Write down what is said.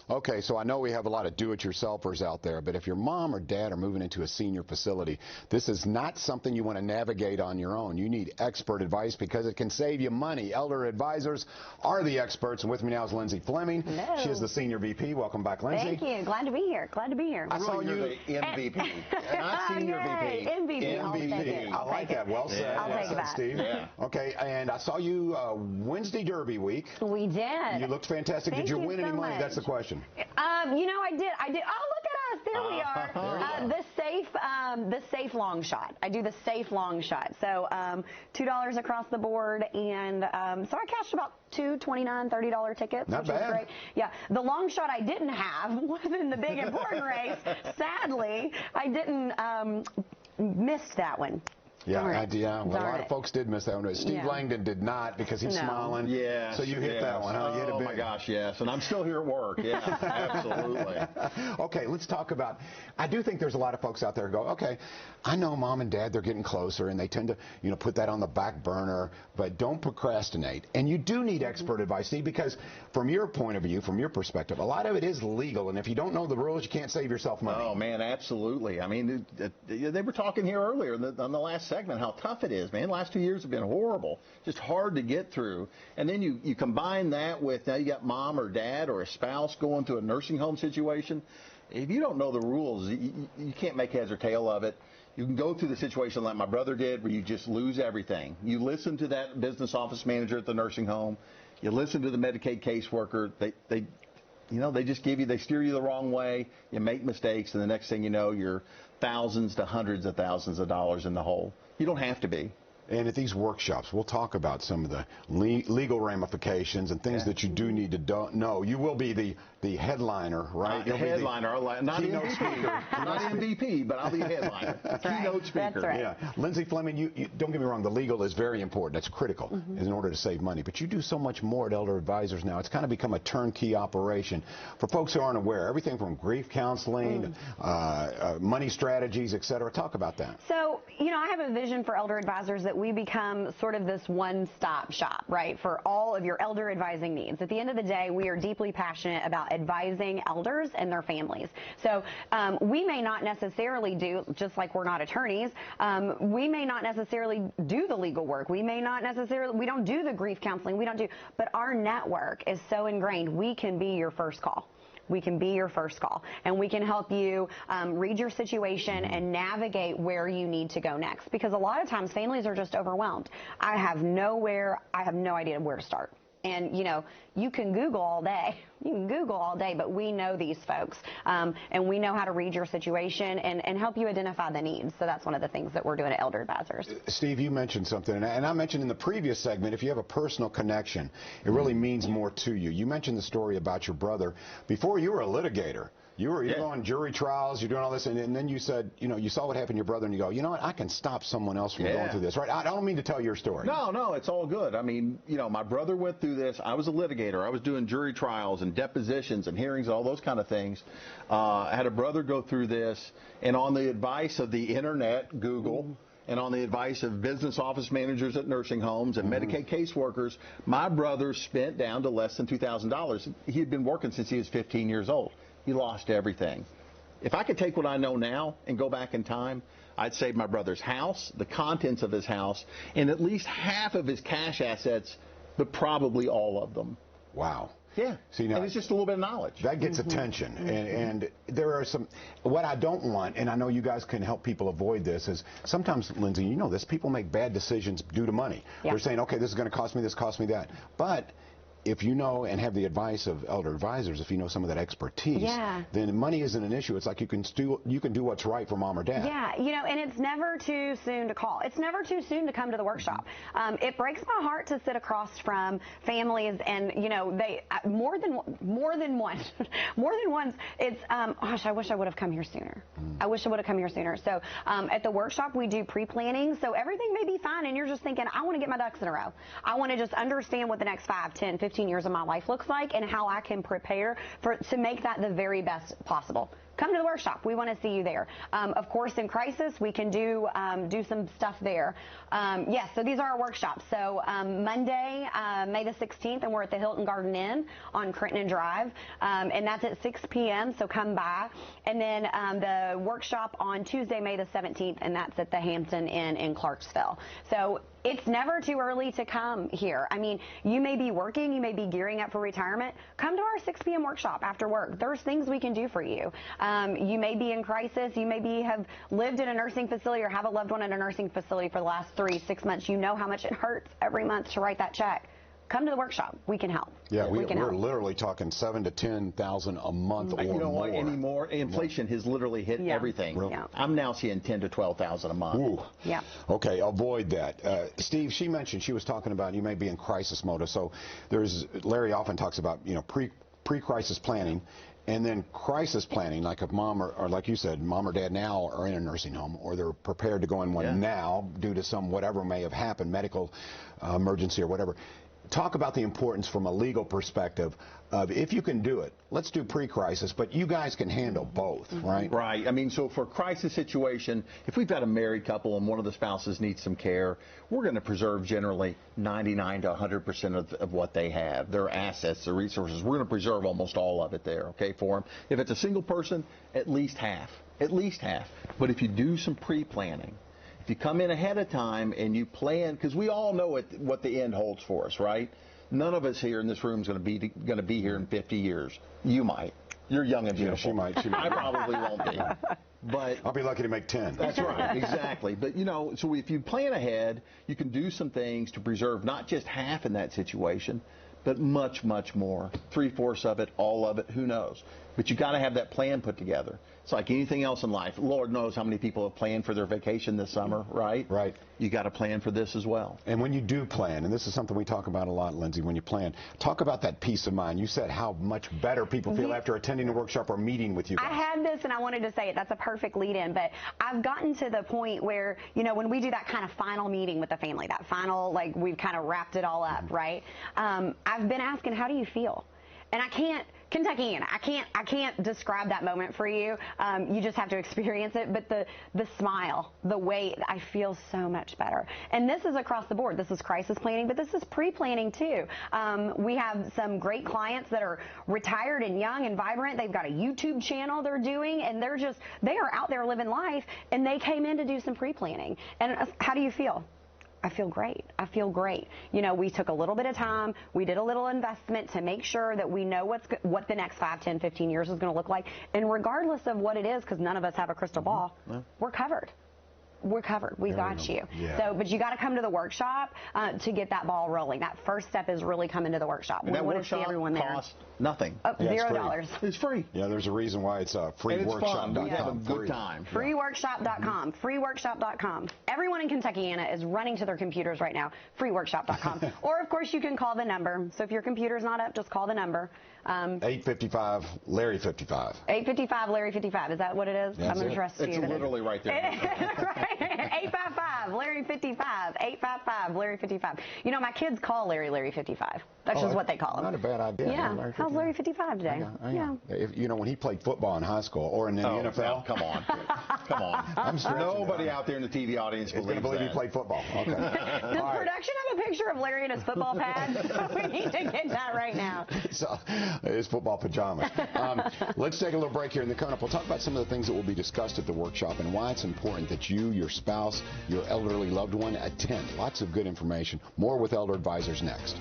Okay, so I know we have a lot of do-it-yourselfers out there, but if your mom or dad are moving into a senior facility, this is not something you want to navigate on your own. You need expert advice because it can save you money. Elder Advisors are the experts, and with me now is Lindsay Fleming. Hello. She is the Senior VP. Welcome back, Lindsay. Thank you. Glad to be here. Glad to be here. I saw you. The MVP, not Senior VP. MVP. I'll take it. I like that. Well said. Yeah. I'll Well take said, that. Steve. Yeah. Okay, and I saw you Wednesday Derby week. We did. You looked fantastic. Thank Did you you win so any money? much. That's the question. You know, I did. Oh, look at us. There we are. The safe long shot. I do the safe long shot. So $2 across the board, and so I cashed about two $29, $30 tickets, Not which bad. is great. Yeah, the long shot I didn't have was in the big important race. Sadly, I didn't missed that one. Yeah, Darn it. well, a lot Darn of it. folks did miss that one. Steve Yeah. Langdon did not because he's No. smiling. Yeah. So you hit that one, huh? You hit it Oh big. my gosh, yes. And I'm still here at work. Yeah, absolutely. Okay, let's talk about, I do think there's a lot of folks out there who go, okay, I know mom and dad, they're getting closer, and they tend to, put that on the back burner, but don't procrastinate. And you do need expert advice, Steve, because from your point of view, from your perspective, a lot of it is legal, and if you don't know the rules, you can't save yourself money. Oh, man, absolutely. I mean, they were talking here earlier on the last segment how tough it is, man. The last 2 years have been horrible, just hard to get through. And then you combine that with now you got mom or dad or a spouse going to a nursing home situation. If you don't know the rules, you can't make heads or tail of it. You can go through the situation like my brother did where you just lose everything. You listen to that business office manager at the nursing home. You listen to the Medicaid caseworker. They just they steer you the wrong way. You make mistakes, and the next thing you know, you're thousands to hundreds of thousands of dollars in the hole. You don't have to be. And at these workshops, we'll talk about some of the legal ramifications and things that you do need to know. You will be the headliner, right? The headliner, not keynote MVP, speaker. not MVP, but I'll be a headliner. Keynote speaker. That's right. Yeah, Lindsay Fleming, you don't get me wrong. The legal is very important. That's critical in order to save money. But you do so much more at Elder Advisors now. It's kind of become a turnkey operation. For folks who aren't aware, everything from grief counseling, money strategies, etc. Talk about that. So, I have a vision for Elder Advisors that we become sort of this one-stop shop, right, for all of your elder advising needs. At the end of the day, we are deeply passionate about advising elders and their families. So we may not necessarily do, just like we're not attorneys, we may not necessarily do the legal work. We don't do the grief counseling. But our network is so ingrained, we can be your first call. We can be your first call, and we can help you read your situation and navigate where you need to go next. Because a lot of times families are just overwhelmed. I have no idea where to start. And, you can Google all day. But we know these folks, and we know how to read your situation and help you identify the needs. So that's one of the things that we're doing at Elder Advisors. Steve, you mentioned something, and I mentioned in the previous segment, if you have a personal connection, it really means more to you. You mentioned the story about your brother. Before, you were a litigator. You're on jury trials, you're doing all this, and then you said, you saw what happened to your brother, and you go, you know what, I can stop someone else from going through this, right? I don't mean to tell your story. No, it's all good. I mean, my brother went through this. I was a litigator. I was doing jury trials and depositions and hearings, all those kind of things. I had a brother go through this, and on the advice of the internet, Google, and on the advice of business office managers at nursing homes and Medicaid caseworkers, my brother spent down to less than $2,000. He had been working since he was 15 years old. He lost everything. If I could take what I know now and go back in time, I'd save my brother's house, the contents of his house, and at least half of his cash assets, but probably all of them. Wow. Yeah. See, now, and it's just a little bit of knowledge. That gets attention. And there are what I don't want, and I know you guys can help people avoid this, is sometimes, Lindsay, you know this, people make bad decisions due to money. Yeah. They're saying, okay, this is going to cost me this, cost me that. But if you know and have the advice of Elder Advisors, if you know some of that expertise, then money isn't an issue. It's like you can do what's right for mom or dad. Yeah, and it's never too soon to call. It's never too soon to come to the workshop. It breaks my heart to sit across from families, and they more than once. It's gosh, I wish I would have come here sooner. I wish I would have come here sooner. So at the workshop we do pre-planning, so everything may be fine, and you're just thinking, I want to get my ducks in a row. I want to just understand what the next 5, 10, 15 years of my life looks like and how I can prepare to make that the very best possible. come to the workshop. We want to see you there. Of course, in crisis, we can do some stuff there. Yes, so these are our workshops. So Monday, May the 16th, and we're at the Hilton Garden Inn on Crittenden Drive, and that's at 6 p.m., so come by. And then the workshop on Tuesday, May the 17th, and that's at the Hampton Inn in Clarksville. So it's never too early to come here. I mean, you may be working, you may be gearing up for retirement. Come to our 6 p.m. workshop after work. There's things we can do for you. You may be in crisis. You maybe have lived in a nursing facility or have a loved one in a nursing facility for the last 3-6 months. You know how much it hurts every month to write that check. Come to the workshop. We can help. Yeah, we're literally talking $7,000 to $10,000 a month or more. You know what? Anymore, inflation has literally hit everything. Really? Yeah. I'm now seeing $10,000 to $12,000 a month. Ooh. Yeah. Okay, avoid that. Steve, she mentioned she was talking about you may be in crisis mode. So Larry often talks about pre-crisis planning. And then crisis planning, like if mom or like you said, mom or dad now are in a nursing home, or they're prepared to go in one now due to some whatever may have happened, medical emergency or whatever. Talk about the importance from a legal perspective of if you can do it, let's do pre-crisis, but you guys can handle both, right? Right. I mean, so for a crisis situation, if we've got a married couple and one of the spouses needs some care, we're going to preserve generally 99 to 100% of what they have, their assets, their resources. We're going to preserve almost all of it there, okay, for them. If it's a single person, at least half. But if you do some pre-planning, if you come in ahead of time and you plan, because we all know what the end holds for us, right? None of us here in this room is going to be here in 50 years. You might. You're young and beautiful. Yeah, she might. I probably won't be. But I'll be lucky to make 10. That's right, exactly. But, so if you plan ahead, you can do some things to preserve not just half in that situation, but much, much more. 3/4 of it, all of it, who knows? But you got to have that plan put together. It's like anything else in life. Lord knows how many people have planned for their vacation this summer, right? Right. You got to plan for this as well. And when you do plan, and this is something we talk about a lot, Lindsay, when you plan, talk about that peace of mind. You said how much better people feel after attending a workshop or meeting with you guys. I had this and I wanted to say it. That's a perfect lead-in. But I've gotten to the point where, when we do that kind of final meeting with the family, that final, like we've kind of wrapped it all up, right? I've been asking, how do you feel? And I can't, Kentuckiana, I can't describe that moment for you. You just have to experience it. But the smile, the way, I feel so much better. And this is across the board. This is crisis planning, but this is pre-planning too. We have some great clients that are retired and young and vibrant. They've got a YouTube channel they're doing, and they are out there living life, and they came in to do some pre-planning. And how do you feel? I feel great. I feel great. We took a little bit of time. We did a little investment to make sure that we know what the next 5, 10, 15 years is going to look like. And regardless of what it is, because none of us have a crystal ball, we're covered. We're covered. We got you. Yeah. So, but you got to come to the workshop to get that ball rolling. That first step is really coming to the workshop. And we that want to see everyone there. costs nothing. $0. It's free. Yeah, there's a reason why it's freeworkshop.com. And it's fun. We have a good time. Freeworkshop.com. Freeworkshop.com. Everyone in Kentuckiana is running to their computers right now. Freeworkshop.com. Or, of course, you can call the number. So if your computer's not up, just call the number. 855 Larry 55. 855 Larry 55. Is that what it is? That's I'm going to it. trust you. It's literally right there. Right. 855 Larry 55. 855 Larry 55. My kids call Larry 55. That's just what they call him. Not a bad idea. Yeah. Larry How's 55? Larry 55 today? Yeah. When he played football in high school or in the NFL. Now, come on. Come on. Nobody out there in the TV audience is going to believe he played football. Okay. Does production have a picture of Larry in his football pads? We need to get that right now. So, his football pajamas. Let's take a little break here. And then coming up, we'll talk about some of the things that will be discussed at the workshop and why it's important that you, your spouse, your elderly loved one attend. Lots of good information. More with Elder Advisors next.